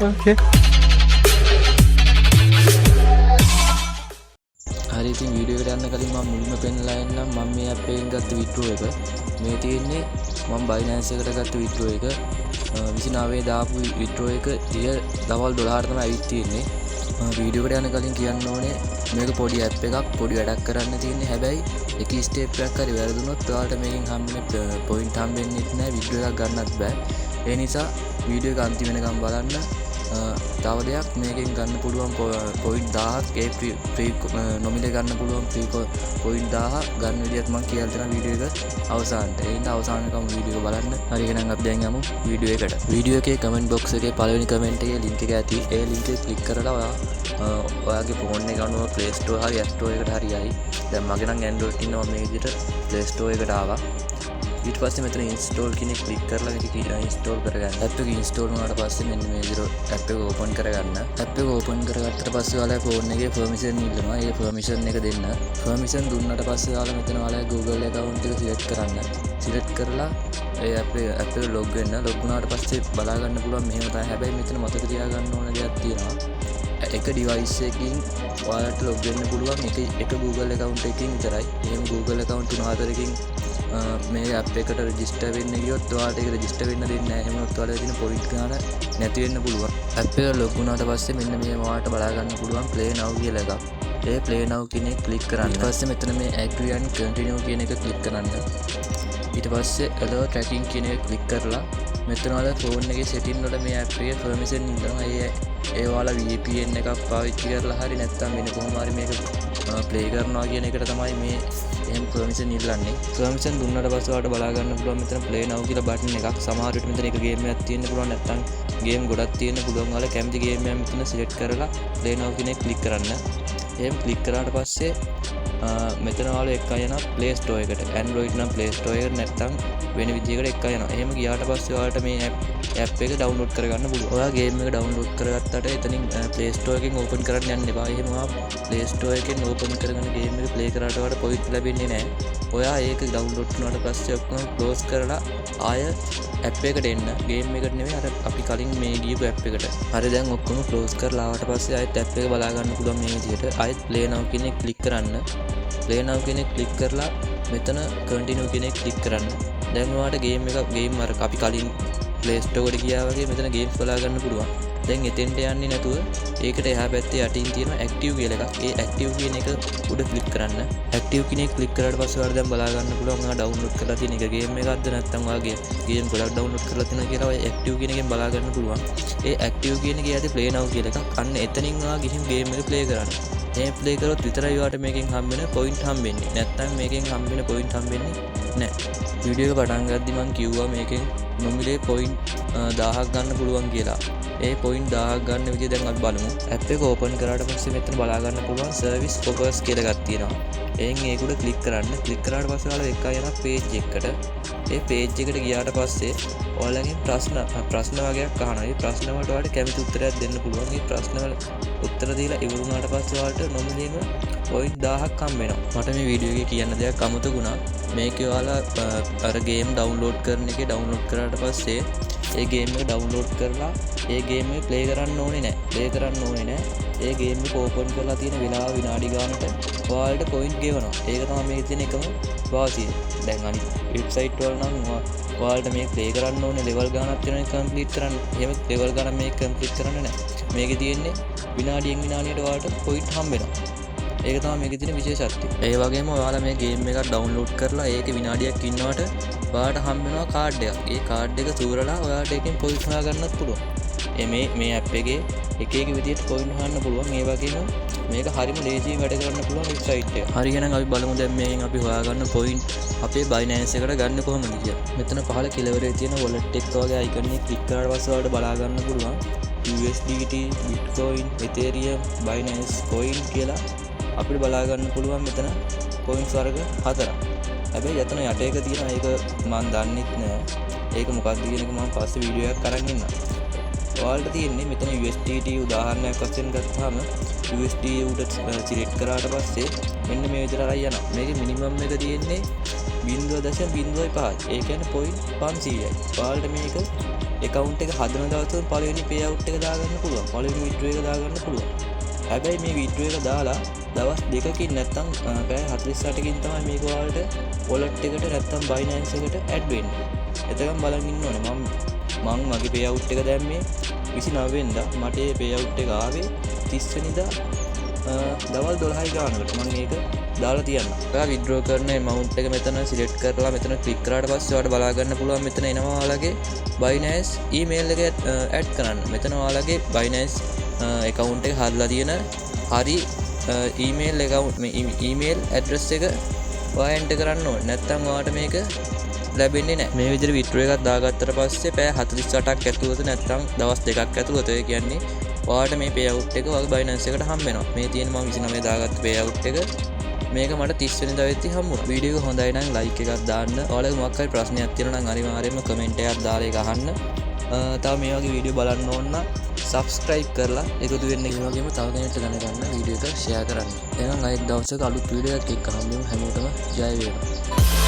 Okay. හරි ඉතින් video එකට යන්න කලින් මම මුලින්ම පෙන්නලා එන්නම් මම මේ ඇප් එකෙන් ගත්ත විඩ්‍රෝ එක. මේ තියෙන්නේ මම Binance එකට ගත්ත විඩ්‍රෝ එක. 29 දාපු විඩ්‍රෝ එක ඊය දවල් 12ට තමයි ඇවිත් තියෙන්නේ. වීඩියෝ එකට යන්න කලින් කියන්න ඕනේ මේක පොඩි ඇප් එකක් පොඩි වැඩක් කරන්න තියෙන්නේ. හැබැයි එක ස්ටෙප් එකක් හරි වැරදුනොත් ඔයාලට මේකෙන් හම්බෙන්නේ පොයින්ට් හම්බෙන්නේ නැහැ, විඩ්‍රෝ එකක් ගන්නත් බෑ. ඒ නිසා වීඩියෝ එක අන්තිම වෙනකම් බලන්න. තව දෙයක් මේකෙන් ගන්න පුළුවන් පොයින්ට් 1000ක් ඒ ෆ්‍රී නොමිලේ ගන්න පුළුවන් ෆ්‍රී පොයින්ට් 1000 ගන්න විදිහට මම කියලා දෙනවා වීඩියෝ එක අවසානට. ඒ හින්දා අවසානකම වීඩියෝ එක බලන්න. හරි එහෙනම් අපි දැන් යමු වීඩියෝ එකට. වීඩියෝ එකේ කමෙන්ට් බොක්ස් එකේ පළවෙනි කමෙන්ට් එකේ ලින්ක් එක ඇති. ඒ ලින්ක් එක ක්ලික් කරලා ඔයාගේ ෆෝන් එක අනුව Play Store හරි App Store එකට හරි යයි. දැන් මගේ නම් Android ඉන්නවා මේ විදිහට Play Store එකට ආවා. ඊට පස්සේ මෙතන install කියන එක ක්ලික් කරලා මේක install කරගන්න. app එක install වුණාට පස්සේ මෙන්න මේ විදිහට app එක open කරගන්න. app එක open කරගත්තට පස්සේ ඔයාලා phone එකේ permission ඉල්ලනවා. ඒ permission එක දෙන්න. permission දුන්නාට පස්සේ ඔයාලා මෙතන ඔයාලා Google account එක select කරන්න. select කරලා ඒ app එක log වෙන්න. log වුණාට පස්සේ බලා ගන්න පුළුවන් මෙහෙම තමයි. හැබැයි මෙතන මතක තියාගන්න ඕන දෙයක් තියෙනවා. එක device එකකින් ඔයාලට log වෙන්න පුළුවන් එක Google account එකකින් විතරයි. එහෙම Google account 3-4කින් මේ app එකට register වෙන්න ගියොත් ඔයාලට ඒක register වෙන්න දෙන්නේ නැහැ. එහෙම වුණොත් ඔයාලට තියෙන point ගාන නැති වෙන්න පුළුවන්. app එක log වුණාට පස්සේ මෙන්න මේ ඔයාලට බලා ගන්න පුළුවන් play now කියලා එකක්. ඒ play now කියන එක click කරන්න. ඊට පස්සේ මෙතන මේ agree and continue කියන එක click කරන්න. ඊට පස්සේ allow tracking කියන එක click කරලා මෙතන ඔයාලා phone එකේ setting වල මේ app එකේ permission ඉල්ලනවා. ඒ ඔයාලා VPN එකක් පාවිච්චි කරලා හරි නැත්නම් වෙන කොහොම හරි මේක play කරනවා කියන එකට තමයි මේ එහෙම permission ඉල්ලන්නේ. permission දුන්නාට පස්සේ ඔයාලට බලා ගන්න පුළුවන් මෙතන play now කියලා බටන් එකක්. සමහර විට මෙතන එක ගේම් එකක් තියෙන්න පුළුවන්, නැත්නම් ගේම් ගොඩක් තියෙන්න පුළුවන්. ඔයාලා කැමති ගේම් එකක් මෙතන select කරලා play now කියන එක click කරන්න. එහෙම click කරාට පස්සේ මෙතන ඔයාලා එක්ක යනවා Play Store එකට. Android නම් Play Store එකට, නැත්නම් වෙන විදිහකට එක්ක යනවා. එහෙම ගියාට පස්සේ ඔයාලට මේ app එක download කරගන්න පුළුවන්. ඔයා game එක download කරගත්තාට එතනින් Play Store එකෙන් open කරන්න යන්න එපා. එහෙම Play Store එකෙන් open කරගෙන game එක play කරාට ඔයාලට point ලැබෙන්නේ නැහැ. ඔයා ඒක download කරනාට පස්සේ ඔක්කොම close කරලා ආය app එකට එන්න. game එකට නෙමෙයි අර අපි කලින් මේ ගියපු app එකට. හරි දැන් ඔක්කොම close කරලා ආවට පස්සේ ආයෙත් app එක බලා ගන්න පුළුවන් මේ විදිහට. ආයෙත් play now කියන එක click කරන්න. play now කියන එක click කරලා මෙතන continue කියන එක click කරන්න. දැන් ඔයාලට game අර අපි කලින් Play Store එකට ගියා වගේ මෙතන games බලා ගන්න පුළුවන්. දැන් එතෙන්ට යන්නේ නැතුව ඒකට එහා පැත්තේ යටින් තියෙන active කියලා එකක්. ඒ active කියන එක උඩ click කරන්න. active කියන එක click කරාට පස්සේ ඔයාලා දැන් බලා ගන්න පුළුවන් ඔයා download කරලා තියෙන එක game එකක්ද නැත්නම් ඔයාගේ game ගොඩක් download කරලා තියෙනවා කියලා ඔය active කියන එකෙන් බලා ගන්න පුළුවන්. ඒ active කියන එකේ යටි play now කියලා එකක්. අන්න එතනින් ඔයා ගිහින් game එක play කරන්න. මේ play කරොත් විතරයි ඔයාලට මේකෙන් හම්බෙන point හම්බෙන්නේ. නැත්නම් මේකෙන් හම්බෙන point හම්බෙන්නේ නැහැ. වීඩියෝ එක පටන් ගද්දි මම කිව්වා මේකෙන් නොමිලේ point 1000ක් ගන්න පුළුවන් කියලා. ඒ point 1000ක් ගන්න විදිය දැන් අපි බලමු. app එක open කරාට පස්සේ මෙතන බලා ගන්න පුළුවන් service offers කියලා එකක් තියෙනවා. එයින් ඒක උඩ click කරන්න. click කරාට පස්සේ ඔයාලා එක යනවා page එකකට. ඒ page එකට ගියාට පස්සේ ඔයාලගෙන් ප්‍රශ්න වගේක් අහනවා. මේ ප්‍රශ්න වලට ඔයාලට කැමති උත්තරයක් දෙන්න පුළුවන්. මේ ප්‍රශ්න වල උත්තර දීලා ඉවර වුණාට පස්සේ ඔයාලට නොමිලේම point 1000ක් හම්බ වෙනවා. මට මේ වීඩියෝ එකේ කියන්න දෙයක් අමතකුණා. මේකේ ඔයාලා අර game download කරන එකේ download කරාට පස්සේ ඒ game එක download කරලා ඒ game එක play කරන්න ඕනේ නැහැ. ඒ game එක open කරලා තියෙන වෙලාව විනාඩි ගානට ඔයාලට point ගෙවනවා. ඒක තමයි මේකේ තියෙන එකම වාසිය. දැන් අනිත් website වල නම් ඔයාලට මේක play කරන්න ඕනේ level ගානක් තියෙනවා complete කරන්න. එහෙම level ගානක් මේක complete කරන්න නැහැ. මේකේ තියෙන්නේ විනාඩියෙන් විනාඩියට ඔයාලට point හම්බ වෙනවා. ඒක තමයි මේකේ තියෙන විශේෂත්වය. ඒ වගේම ඔයාලා මේ game එකක් download කරලා ඒකේ විනාඩියක් ඉන්නවට ඔයාලට හම්බ වෙනවා card එකක්. ඒ card එක සූරලා ඔයාලට එකෙන් point හොයා ගන්නත් පුළුවන්. මේ app එකේ එක විදිහට point හොයන්න පුළුවන්. ඒ වගේම මේක හරිම ලේසියෙන් වැඩ කරන්න පුළුවන් website එක. හරි එහෙනම් අපි බලමු දැන් මේකෙන් අපි හොයාගන්න point අපේ Binance එකට ගන්න කොහොමද කියලා. මෙතන පහළ කෙළවරේ තියෙන wallet එක වගේ icon එක click කරාට පස්සේ ඔයාලට බලා ගන්න පුළුවන් USDT, Bitcoin, Ethereum, Binance Coin කියලා අපිට බලා ගන්න පුළුවන් මෙතන coins වර්ග 4ක්. හැබැයි එතන යට එක තියෙන ඒක මම දන්නෙත් නෑ. ඒක මොකක්ද කියන එක මම පස්සේ වීඩියෝ එකක් අරන් ඉන්නම්. ඔයාලට තියෙන්නේ මෙතන USDT උදාහරණයක් වශයෙන් ගත්තාම USD උඩ සිලෙක්ට් කරාට පස්සේ මෙන්න මේ විදිහට අරයි යනවා. මේකේ මිනිමම් එක තියෙන්නේ 0.05. ඒ කියන්නේ point 500යි. ඔයාලට මේක account එක හදන දවසේ පළවෙනි payout එක දාගන්න පුළුවන්. පළවෙනි withdraw එක දාගන්න පුළුවන්. හැබැයි මේ withdraw එක දාලා දවස් දෙකකින් නැත්තම් පැය 48කින් තමයි මේක ඔයාලට wallet එකට නැත්තම් Binance එකට add වෙන්නේ. එතකම් බලන් ඉන්න ඕනේ. මම මගේ payout එක දැම්මේ 29 වෙනිදා. මට මේ payout එක ආවේ 30 වෙනිදා දවල් 12යි ගානකට. මම මේක දාලා තියන්න. ඔයා withdraw කරන amount එක මෙතන select කරලා මෙතන click කරාට පස්සේ ඔයාලට බලා ගන්න පුළුවන් මෙතන එනවා ඔයාලගේ Binance email එක add කරන්න. මෙතන ඔයාලගේ Binance account එක හදලා තියෙන හරි email address එක ඔයා enter කරන්න ඕනේ. නැත්නම් ඔයාලට මේක ලැබෙන්නේ නැහැ. මේ විදිහට withdraw එකක් දාගත්තට පස්සේ පැය 48ක් ඇතුළත නැත්නම් දවස් දෙකක් ඇතුළත ඒ කියන්නේ ඔයාලට මේ payout එක ඔයාගේ Binance එකට හම්බ වෙනවා. මේ තියෙන මම 29 දාගත්ත payout එක මේක මට 30 වෙනිදා වෙද්දි හම්බුණා. වීඩියෝ එක හොඳයි නම් like එකක් දාන්න. ඔයාලගේ මොකක් හරි ප්‍රශ්නයක් තියෙනවා නම් අනිවාර්යයෙන්ම comment එකක් දාලා ඒක අහන්න. තව මේ වගේ වීඩියෝ බලන්න ඕන නම් subscribe කරලා එකතු වෙන්න. ඒ වගේම තව කෙනෙක්ට දැනගන්න වීඩියෝ එක share කරන්න. එහෙනම් අයිත් දවසක අලුත් වීඩියෝ එකක් එක්ක හම්බෙමු. හැමෝටම ජය වේවා.